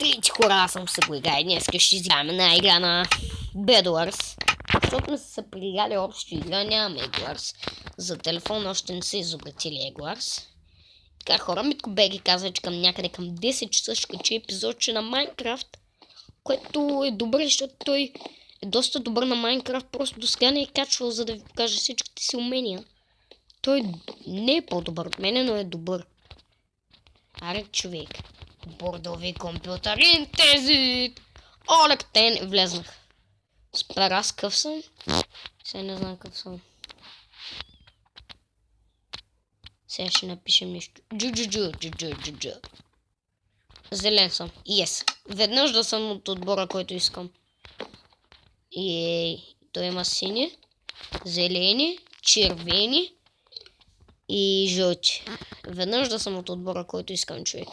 Здравейте, хора, аз съм се го играя. Днес ще изиграме на игра на Bed Wars. Защото не са пригали общо игра, нямаме Wars. За телефон още не са изобретили Wars. Така, хора, Митко Беги казва, че някъде към 10 часа ще качи епизодче на Майнкрафт. Което е добре, защото той е доста добър на Майнкрафт. Просто до сега не е качвал, за да ви покаже всичките си умения. Той не е по-добър от мене, но е добър. Аре, човек. Бордови компютър интезит! Олектен! Влезнах. Спер, аз къв съм? Сега не знам къв съм. Сега ще напишем нещо. Джу. Зелен съм. Yes. Веднъж да съм от отбора, който искам. И той има сини, зелени, червени и жълти. Веднъж да съм от отбора, който искам, човек.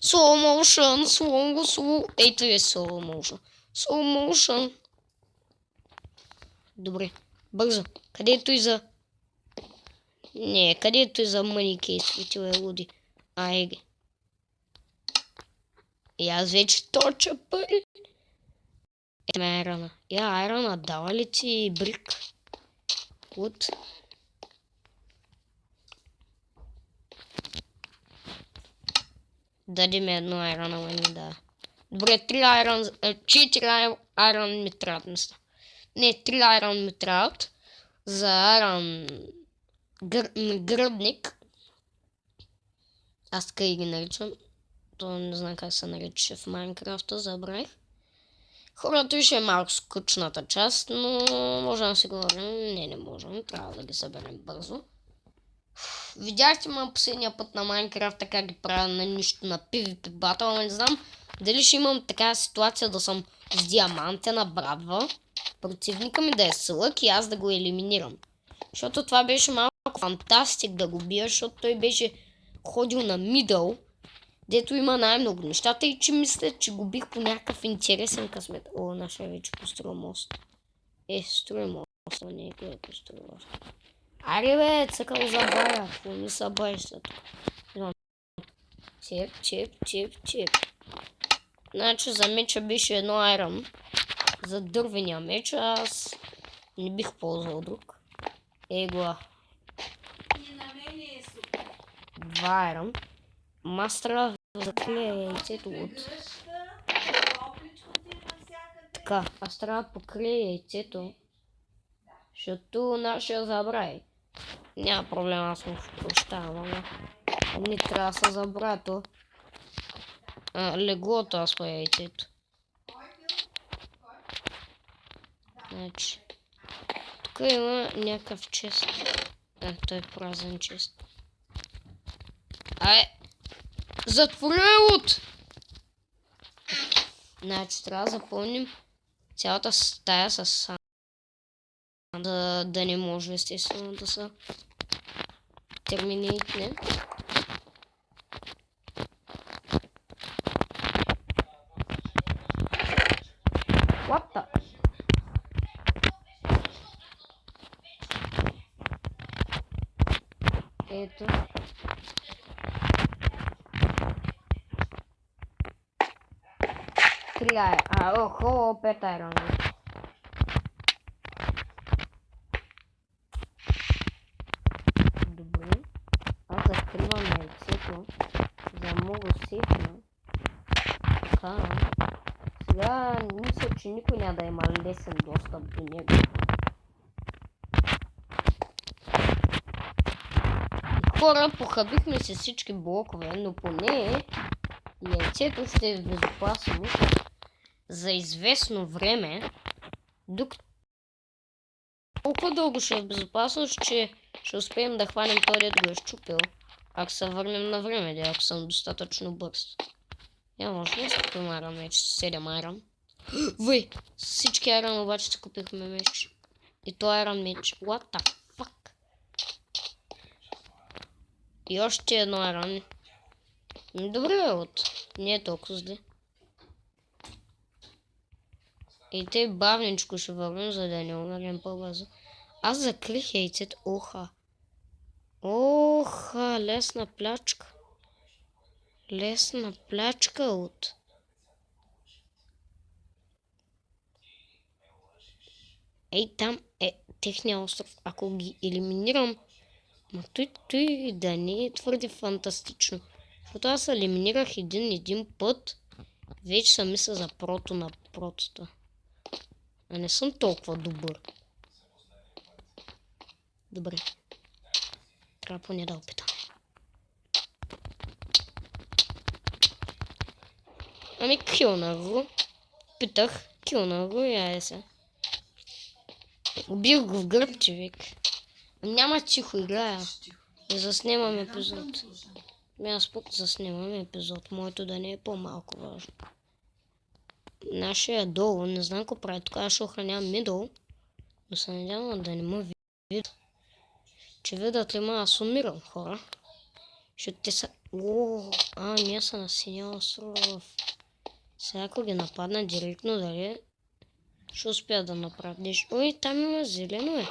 Slow motion. Ето е slow motion. Добре. Бързо. Където и за... Не, където и за маники светил е луди. Айде. И аз вече точа пари. Ето ме Айрона. Айрона, дава ли ти брик? Луд. Даде ми едно айрона, но не да. Добре, 4 айрон ми трябват места. Не, 3 айрон ми трябват. За айрон гръбник. Аз така и ги наричам. То не знам как се нарича в Майнкрафта, забравих. Хората ще е малко скучната част, но можем да си говорим. Не можем. Трябва да ги съберем бързо. Видяхте ме последния път на Майнкрафт, как ги правя на нищо на PvP Battle, ама не знам дали ще имам такава ситуация да съм с диамантена брадва, противника ми да е сълък и аз да го елиминирам. Защото това беше малко фантастик да го бия, защото той беше ходил на мидъл, дето има най-много нещата и че мисля, че го бих по някакъв интересен късмет. О, нашия вече построил мост. Строи мост, а не е кой е построил мост. Аре бе, цъкал забавя, какво ми са боиш за тук. Чеп. Значи за меча беше едно айрон. За дървения меч аз не бих ползвал друг. Егла. 2 айрон. Мастера заклея яйцето от... Така, аз трябва да покрия яйцето. Защото нашия забрави. Няма проблем, аз му прощавам, ама не трябва да се забравя то. Леглото аз по яйцето. Значи, тук има някакъв чест. Той е празен чест. Затворя от! Значи, трябва да запълним цялата стая с сам. Да не може естествено да са терминейтне. What the? Ето. Охо, 5 айрона. Добре. Аз закривам яйцето, за да мога сейфна. Така. Сега мисля, че никой няма да има лесен достъп до него. Хора, похабихме се всички блокове, но поне яйцето ще е в безопасност за известно време, докато толкова дълго ще е в безопасност, че ще успеем да хванем този, дето го е щупил. Ако се върнем на време, ако съм достатъчно бърз. Може ли да купим айрон меч? 7 айрон. Въй! Всички айрон обаче се купихме меч. И то айрон меч. What the fuck? И още едно айрон. Добре, не е толкова зле. И те бавничко ще вървим, за да не умрем по-бързо. Аз закрих яйцето. Оха, лесна плячка. Лесна плячка от... Ей, там е техния остров. Ако ги елиминирам, но той да не е твърде фантастично. Защото аз елиминирах един път. Вече съм мисля за прото на протота. А не съм толкова добър. Добре. Трябва поне да опитам. Ами килнах го. Питах, килнах го и айде се. Убих го в гръб, човек. Няма тихо, играя. И заснемам епизод. Аз пък заснемам епизод. Моето да не е по-малко важно. Нашия долу, не знам какво прави. Тук аз ще охранявам мидъл. Но се надявам да не ме видят. Че видят ли ма, аз умирам, хора. Защото те са... ние са на синия остров. Сега ако ги нападна директно, дали ще успя да направя. Ой, там има зелено е.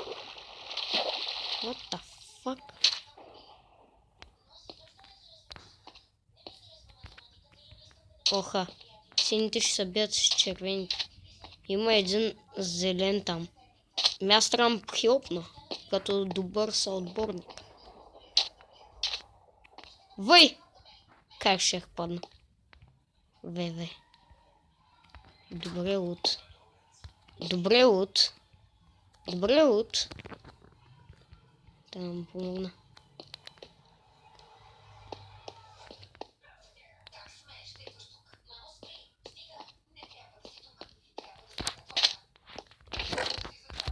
What the fuck? Оха, сините ще се бият с червените. Има един зелен там. Аз трябва хилпна, като добър съотборник. Въй! Как ще падна? Ве. Добре лут. Добре лут. Да му помогна.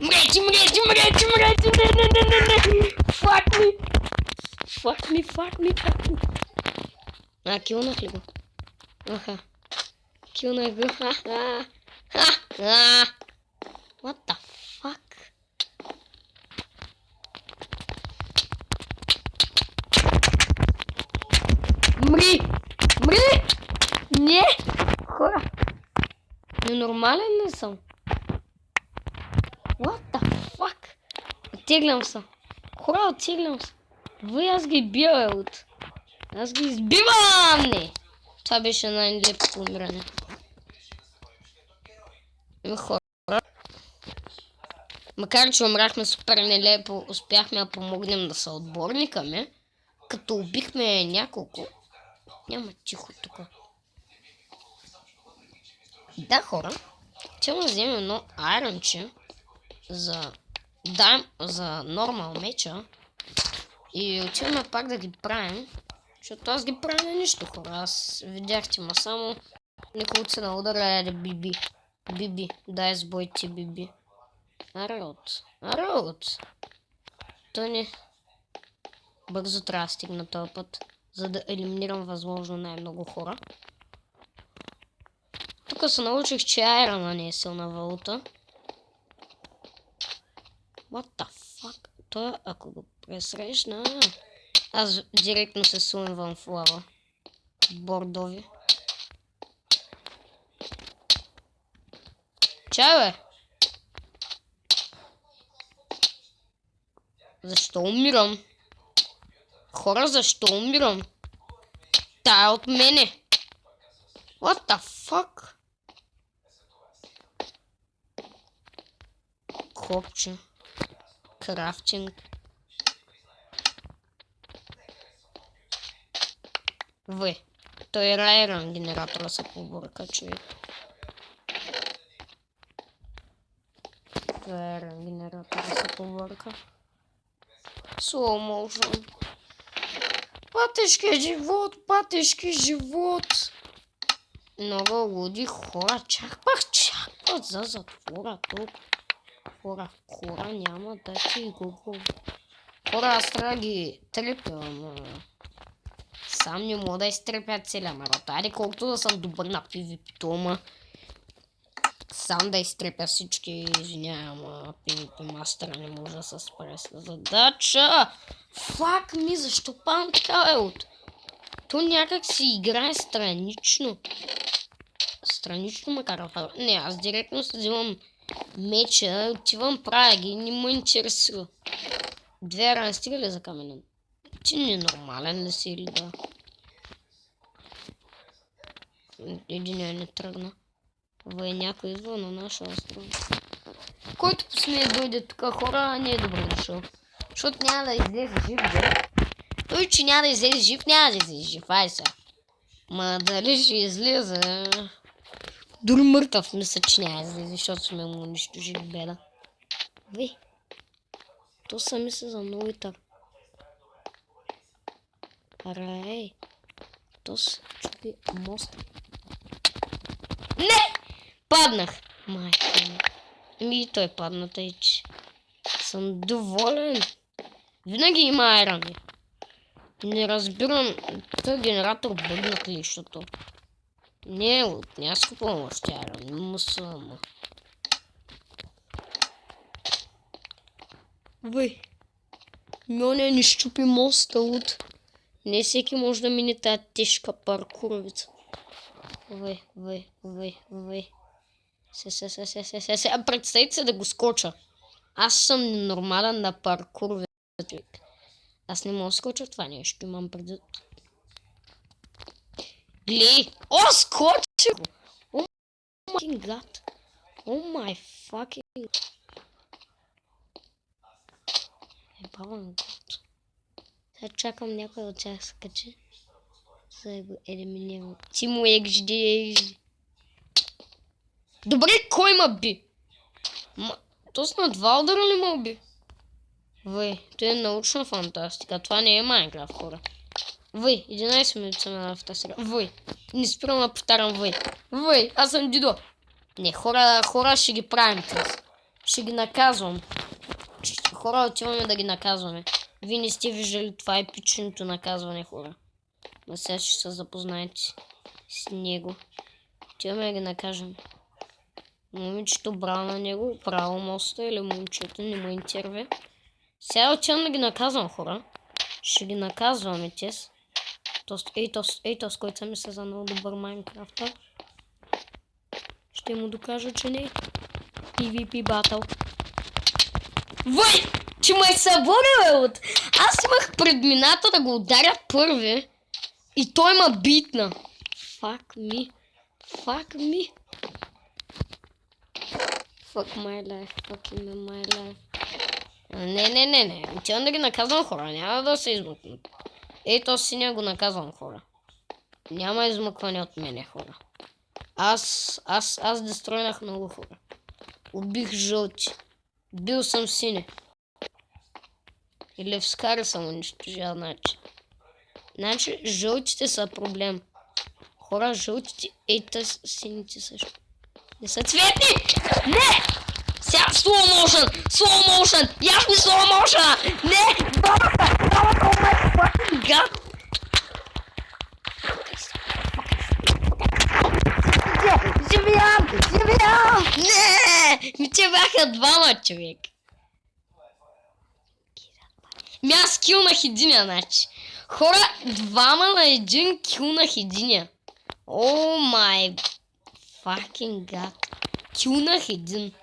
Мрете! Не! Fuck me! Килнах ли го? Аха. Килнах го. What the fuck? Мри! Не! Хора! Ненормален ли съм? What the fuck? Оттеглям се. Хора, оттеглям се. Аз ги бия, от. Аз ги избивам, не! Това беше най-лепото умиране. Хора. Макар че умрахме супер нелепо, успяхме да помогнем да са отборника ми. Като убихме няколко. Няма тихо тук. Да, хора. Трябва да вземем едно айронче за нормал меча. И отиваме пак да ги правим. Защото аз ги правя нищо, хора. Аз видяхте ма само никога се наудара Биби. Дай сбой ти, Биби. Арот. Той не... Бързо трябва да стигна този път, за да елиминирам възможно най-много хора. Тук се научих, че айрона не е силна валута. What the fuck? Той, ако го пресрещна... Аз директно се сумвам в лава. Бордови. Чай, бе! Защо умирам? Хора, защо умирам? Тая от мене. What the fuck? Копче. Крафтинг. Той е райран генератора се побърка, човек. Райран генератора се побърка. Slow motion. Пътешки живот. Много луди хора. Чак път за затвора тук. Хора няма да ти го. Хора, аз трябва да ги трепя, сам не мога да изтрепя целия народ. Айде колкото да съм добър на PvP-то, ама сам да изтрепя всички, извинявам, PvP мастера не може да се справя с задача. Фак ми, защо пам така е от? То някак си играе странично. Странично макар да... Не, аз директно се взимам меча, отивам, правя ги, не му интересува. 2 ран стига ли за каменен? Ти ненормален ли си или да? Един не тръгна. Някой идва на наша остров. Който посмее да дойде тук, хора, не е добре дошъл. Защото няма да излезе жив, бе. Той, че няма да излезе жив, няма да излезе жив. Ай сега. Ма дали ще излезе? Дори мъртъв мисля, че няма да излезе, защото сме му унищожили беда. Вей. То сами се за много итър. Арай. То се чупи моста. Не! Паднах. Майка ми. И той падна, тъй че съм доволен. Винаги има айрани. Не разбирам, той генератор бъгнат ли, защото не е от няско помощ айрани. Мусълма. Вой. Мьоня ни щупи моста от... Не всеки може да мине тази тежка паркуровица. Вой. Се. А представете се да го скоча. Аз съм ненормален на паркур, човек. Аз не мога да скоча това нещо, имам предвид. Глей! О, скочи го! О, май гад! О, май факинг... Ебавам гад. Сега чакам някой от тях скачи. За да го елиминирам. Ти му ежди. Добре, кой ма би? То с на 2 удара ли ма уби? Вой, това е научна фантастика. Това не е Майнкрафт, хора. Вой, 11 минути съм на тази сега. Вой, не спирам да повтарям вой. Вой, аз съм дидо. Не, хора ще ги правим тест. Ще ги наказвам. Хора, отиваме да ги наказваме. Вие не сте виждали това епичното наказване, хора. Но сега ще се запознаете с него. Отиваме да ги накажем. Момичето брал на него, право моста или момчето, не му интерве. Сега отивам да ги наказвам, хора. Ще ги наказваме тез. Ей, с който ми се за много добър Майнкрафтър. Ще му докажа, че не е PvP батъл. Вой! Че ме е събудил от... Аз имах предмината да го ударя първи. И той ма битна. Fuck me. Fuck my life. Не. Отивам да ги наказвам, хора. Няма да се измъкнат. Ето синя го наказвам, хора. Няма измъкване от мене, хора. Аз дестройнах много хора. Убих жълти. Бил съм синя. Или вскари съм унищожил, значи жълтите са проблем. Хора, жълтите, ейта сините също. Не са цветни! Не! Сега slow motion! Яш ми slow motion! Не! Бабаха! Гад! Живеям! Не! Ми те бяха двама, човек. Аз килнах единия, значи. Хора, 2 на 1 килнах единия. О май fucking god. Килнах един.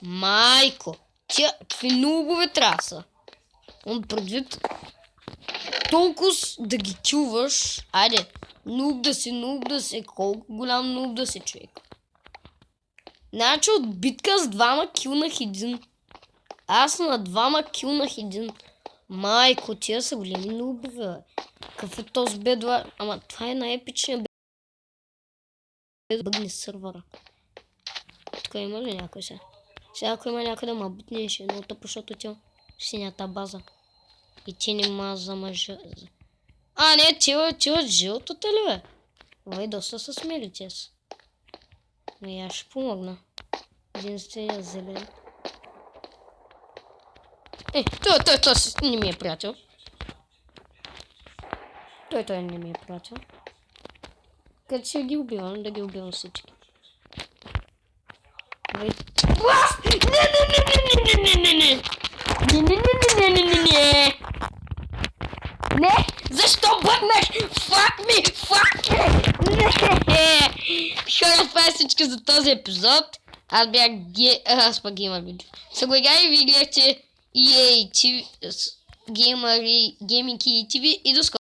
Майко. Тя какви нубове траса. Он предвид толкова да ги килваш. Айде, нуб да си. Колко голям нуб да си, човек. Значи от битка с 2 килнах един. Аз на 2 килнах един. Майко, тия са големи нубове. Какъв е този бедва? Ама това е най-епичният бъгни сървъра. Тук има ли някой сега? Сега ако има някой да ма бутне, ще е много тъпо, защото тя синята база. И ти не маза мъжа. А, не, тила жълтата ли бе? Вай, доста са смели тя са. Но аз ще помогна. Единствения зелен. Той не ми е приятел. Той не ми е приятел. Къде ще ги убивам? Да ги убивам всички. Не! Защо бъднеш? Fuck me! Не! Хора, това е всичко за този епизод. Аз пък геймър видео. Сега и ви гледахте EA TV, Гейминг и TV и до скоро.